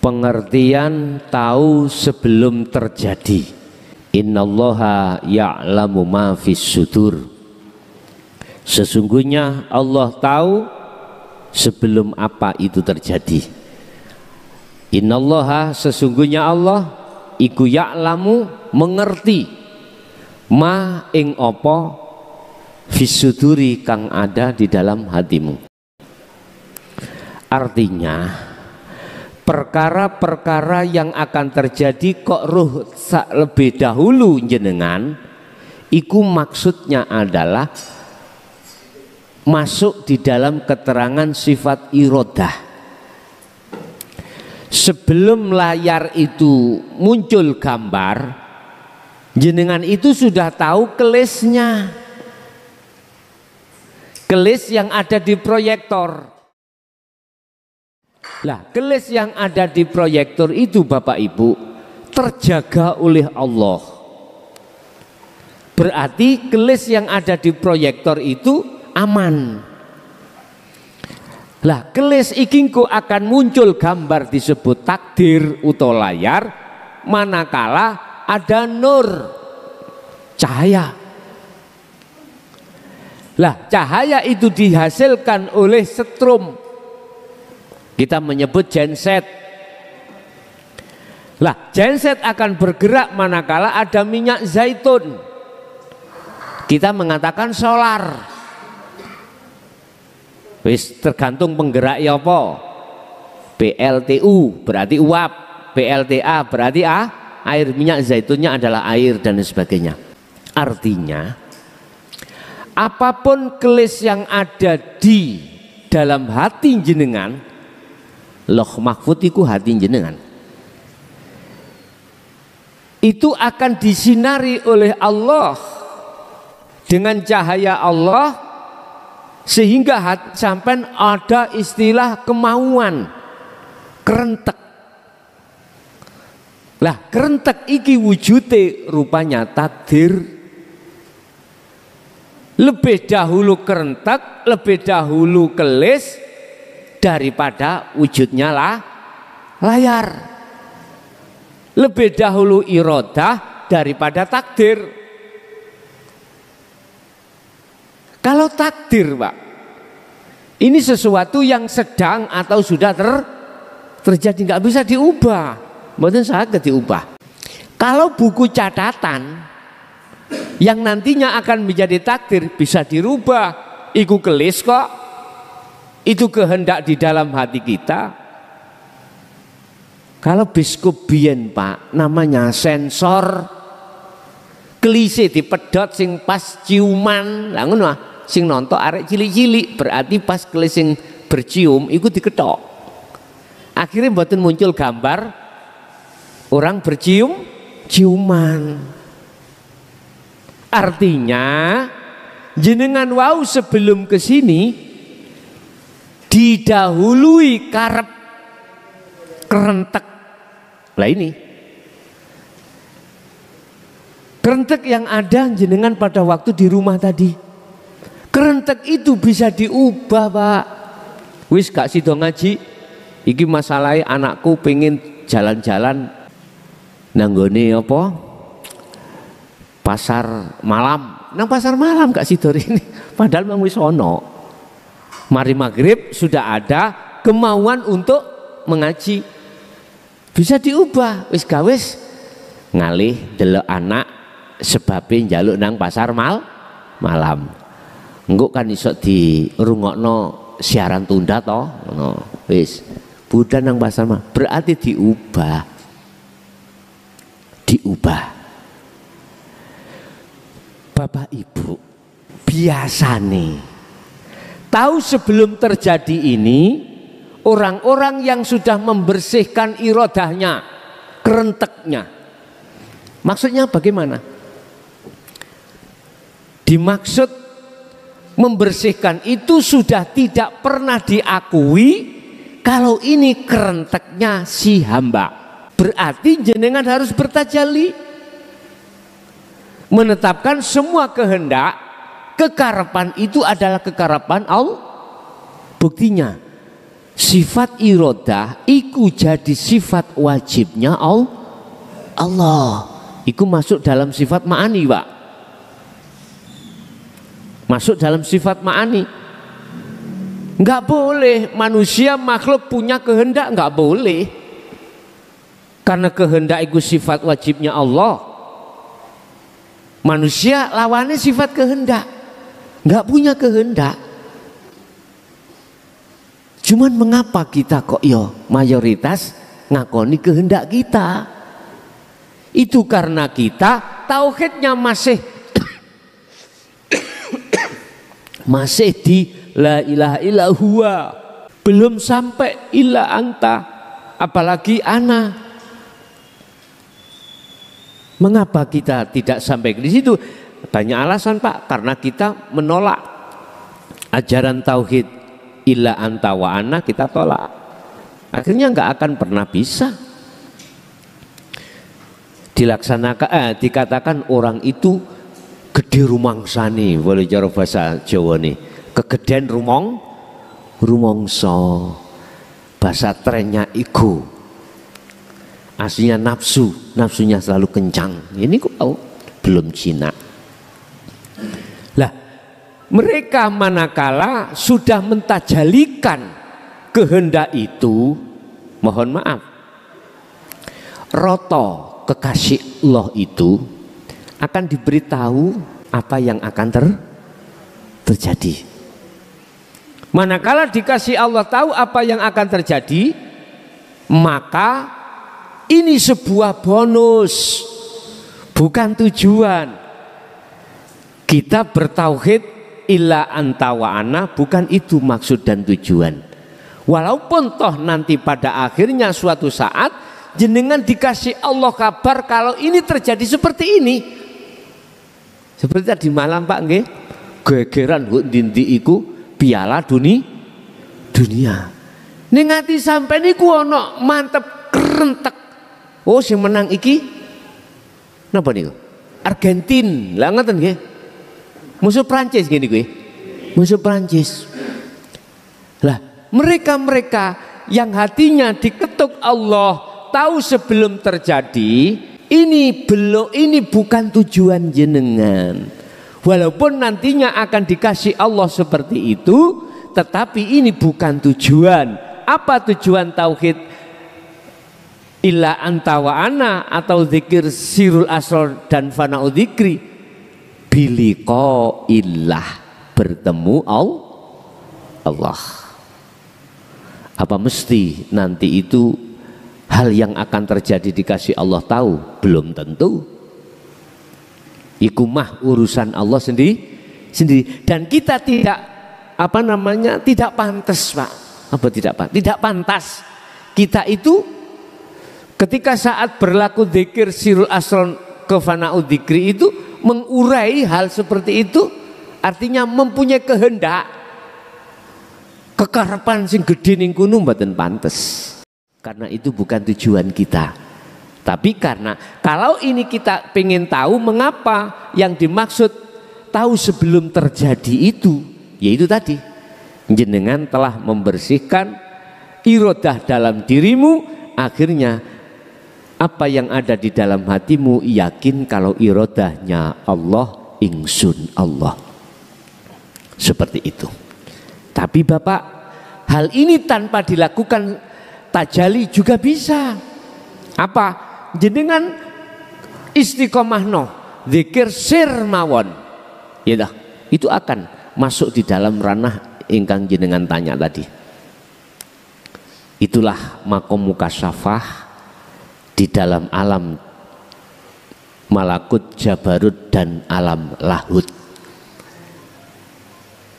pengertian tahu sebelum terjadi. Innallaha ya'lamu ma fis sudur. Sesungguhnya Allah tahu sebelum apa itu terjadi. Innallaha, sesungguhnya Allah iku ya'lamu, mengerti, ma ing apa fis suduri kang ada di dalam hatimu. Artinya perkara-perkara yang akan terjadi kok ruh lebih dahulu jenengan, iku maksudnya adalah masuk di dalam keterangan sifat irodah. Sebelum layar itu muncul gambar, jenengan itu sudah tahu kelisnya, kelis yang ada di proyektor. Lah, kelis yang ada di proyektor itu Bapak Ibu terjaga oleh Allah. Berarti kelis yang ada di proyektor itu aman. Lah, kelis ikingku akan muncul gambar disebut takdir atau layar manakala ada nur, cahaya. Lah, cahaya itu dihasilkan oleh setrum. Kita menyebut genset. Lah, genset akan bergerak manakala ada minyak zaitun. Kita mengatakan solar. Wis tergantung penggerak ya apa. PLTU berarti uap, PLTA berarti air, minyak zaitunnya adalah air dan sebagainya. Artinya apapun kelis yang ada di dalam hati jenengan, Loh mahfud iku hati jenengan, itu akan disinari oleh Allah dengan cahaya Allah, sehingga sampai ada istilah kemauan kerentek. Lah kerentek iki wujute rupanya takdir. Lebih dahulu kerentek, lebih dahulu kelis daripada wujudnya layar. Lebih dahulu irodah daripada takdir. Kalau takdir Pak, ini sesuatu yang sedang atau sudah terjadi, nggak bisa diubah, mungkin sangat diubah. Kalau buku catatan yang nantinya akan menjadi takdir bisa dirubah, iku kelis kok, itu kehendak di dalam hati kita. Kalau biskup biyen Pak, namanya sensor, kelise dipedot sing pas ciuman, lah ngono sing nonton arek cilik-cilik, berarti pas kelis sing bercium iku diketok. Akhirnya mboten muncul gambar orang ciuman. Artinya jenengan wau sebelum ke sini didahului karep kerentek. Lah ini kerentek yang ada jenengan pada waktu di rumah tadi. Kerentek itu bisa diubah Pak. Wis gak sido ngaji, iki masalahnya anakku pengen jalan-jalan nanggone apa? Pasar malam. Nang pasar malam gak sido ini. Padahal mang wis ono. Mari maghrib sudah ada kemauan untuk mengaji. Bisa diubah. Wis gawes ngalih delok anak sebabin njaluk nang pasar malam. Engko kan iso dirungokno siaran tunda toh. Wis budal nang pasar malam. Berarti diubah. Bapak Ibu, biasa nih tahu sebelum terjadi ini orang-orang yang sudah membersihkan irodahnya, kerenteknya. Maksudnya bagaimana? Dimaksud membersihkan itu sudah tidak pernah diakui kalau ini kerenteknya si hamba. Berarti jenengan harus bertajalli, menetapkan semua kehendak, kekarapan itu adalah kekarapan Allah. Buktinya sifat iradah iku jadi sifat wajibnya Allah. Iku masuk dalam sifat ma'ani, Pak. Masuk dalam sifat ma'ani. Enggak boleh manusia makhluk punya kehendak, enggak boleh. Karena kehendak itu sifat wajibnya Allah. Manusia lawannya sifat kehendak, enggak punya kehendak. Cuman mengapa kita kok mayoritas ngakoni kehendak kita? Itu karena kita tauhidnya masih masih di la ilaha illa huwa, belum sampai illa anta, apalagi ana. Mengapa kita tidak sampai di situ? Banyak alasan, Pak. Karena kita menolak ajaran tauhid illa anta wa ana, kita tolak. Akhirnya nggak akan pernah bisa dilaksanakan. Dikatakan orang itu gede rumangsane, boleh cara bahasa Jawa nih, kegedean rumongso. Bahasa trennya ego, aslinya nafsunya selalu kencang. Ini kok belum jinak. Lah, mereka manakala sudah mentajalikan kehendak itu, mohon maaf, roto kekasih Allah itu akan diberitahu apa yang akan terjadi. Manakala dikasih Allah tahu apa yang akan terjadi, maka ini sebuah bonus, bukan tujuan. Kita bertauhid illa anta wa ana, bukan itu maksud dan tujuan. Walaupun toh nanti pada akhirnya suatu saat jenengan dikasih Allah kabar kalau ini terjadi seperti ini. Seperti tadi malam, Pak, nggih, gegeran ndi iku piala dunia. Ning ati sampeyan niku ana mantep kerentek. Oh, sing menang iki napa niku? Argentina. Lah ngoten nggih. Musuh Prancis gini gue. Musuh Prancis. Lah, mereka yang hatinya diketuk Allah, tahu sebelum terjadi, ini bukan tujuan jenengan. Walaupun nantinya akan dikasih Allah seperti itu, tetapi ini bukan tujuan. Apa tujuan tauhid illa anta wa ana atau zikir sirul asrar dan fana'u dzikri? Biliko illah, bertemu Allah. Apa mesti nanti itu hal yang akan terjadi dikasih Allah tahu? Belum tentu. Iku mah urusan Allah sendiri. Dan kita tidak tidak pantas, Pak. Apa tidak pantas? Tidak pantas. Kita itu ketika saat berlaku dzikir sirul asron ke fana'u dzikri itu mengurai hal seperti itu, artinya mempunyai kehendak, kekarepan sing gede ning kono mboten pantes. Karena itu bukan tujuan kita. Tapi karena kalau ini kita pengen tahu mengapa yang dimaksud tahu sebelum terjadi itu, yaitu tadi jenengan telah membersihkan iradah dalam dirimu, akhirnya apa yang ada di dalam hatimu yakin kalau iradahnya Allah, ingsun Allah. Seperti itu. Tapi Bapak, hal ini tanpa dilakukan tajali juga bisa. Apa? Jenengan istiqomah zikir sir mawon. Ya dah, itu akan masuk di dalam ranah ingkang jenengan tanya tadi. Itulah makom mukasyafah di dalam alam malakut, jabarut, dan alam lahut.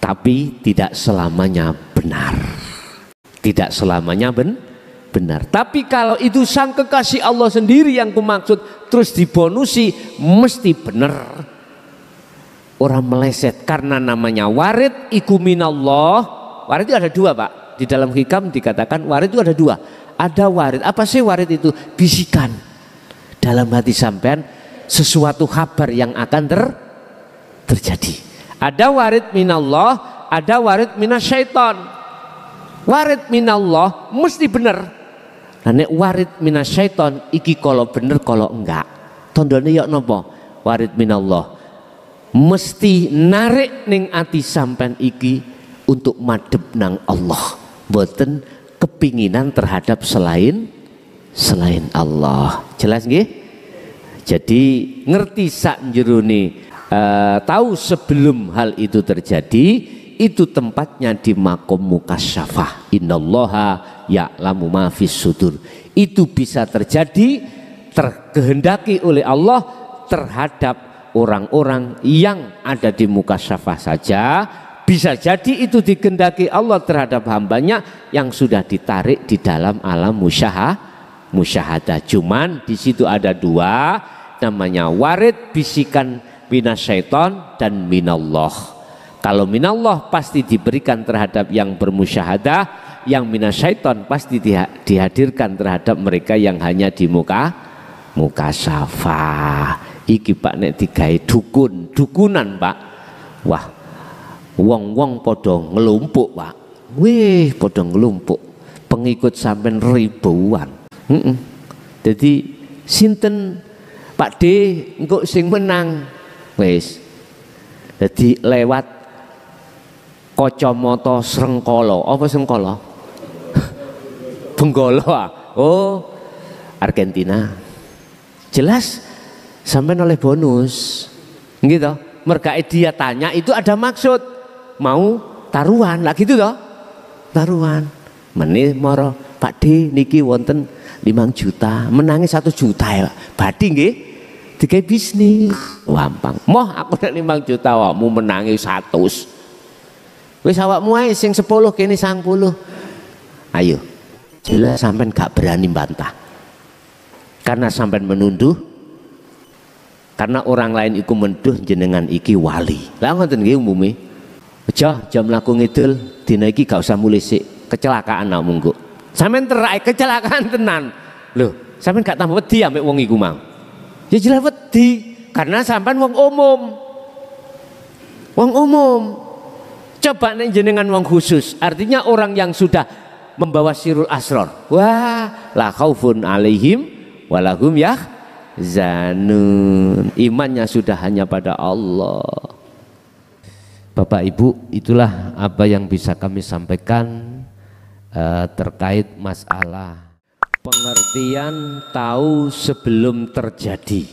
Tapi tidak selamanya benar. Tidak selamanya benar. Tapi kalau itu sang kekasih Allah sendiri yang kumaksud, terus dibonusi, mesti benar. Orang meleset karena namanya warid iku minallah. Warid itu ada dua, Pak. Di dalam hikam dikatakan warid itu ada dua. Ada warid, apa sih warid itu? Bisikan dalam hati sampean sesuatu kabar yang akan terjadi. Ada warid minallah, ada warid minasyaiton. Warid minallah mesti bener. Nah nek warid minasyaiton iki kalau bener kalau enggak. Tandane ya napa? Warid minallah mesti narik ning ati sampean iki untuk madhep nang Allah. Mboten kepinginan terhadap selain Allah. Jelas nggih? Jadi ngerti sak jerone tahu sebelum hal itu terjadi, itu tempatnya di makom mukasyafah. Innallaha ya'lamu ma fis sudur. Itu bisa terjadi, terkehendaki oleh Allah terhadap orang-orang yang ada di mukasyafah saja. Bisa jadi itu dikehendaki Allah terhadap hambanya yang sudah ditarik di dalam alam musyahadah. Cuman di situ ada dua, namanya warid bisikan minasyaiton dan minallah. Kalau minallah pasti diberikan terhadap yang bermusyahadah, yang minasyaiton pasti dihadirkan terhadap mereka yang hanya di muka syafah. Iki Pak nek digawe dukunan Pak. Wah, wong-wong podo ngelumpuk Pak. Wih, podo ngelumpuk. Pengikut sampean ribuan. Jadi sinten Pak D engko sing menang wis. Jadi lewat kacamata Srengkala. Apa Srengkala? Benggala. Oh, Argentina. Jelas sampai oleh bonus. Gitu. Merga dia tanya itu ada maksud mau taruhan lah gitu toh. Taruhan. Meneh moro Pak D niki wonten 5 juta, menangi 1 juta ya. Badhe nggih. Digawe bisnis. Gampang. Moh aku nek 5 juta awakmu menangi 100. Wis awakmu ae sing 10 kene 90. Ayo. Jelas sampean gak berani bantah. Karena sampean menunduh. Karena orang lain iku menduh jenengan iki wali. Lah ngoten nggih umume. Aja jam mlaku ngidul dina iki gak usah mulih sik, kecelakaan awakmu engko. Sampean terai kecelakaan tenan. Loh, sampean gak tambah wedi ambek wong iku mang. Ya jelas wedi karena sampean wong umum. Wong umum. Coba nek jenengan wong khusus, artinya orang yang sudah membawa sirul asrar. Wah, la khaufun alaihim walahum yahzanun. Imannya sudah hanya pada Allah. Bapak Ibu, itulah apa yang bisa kami sampaikan terkait masalah pengertian tahu sebelum terjadi.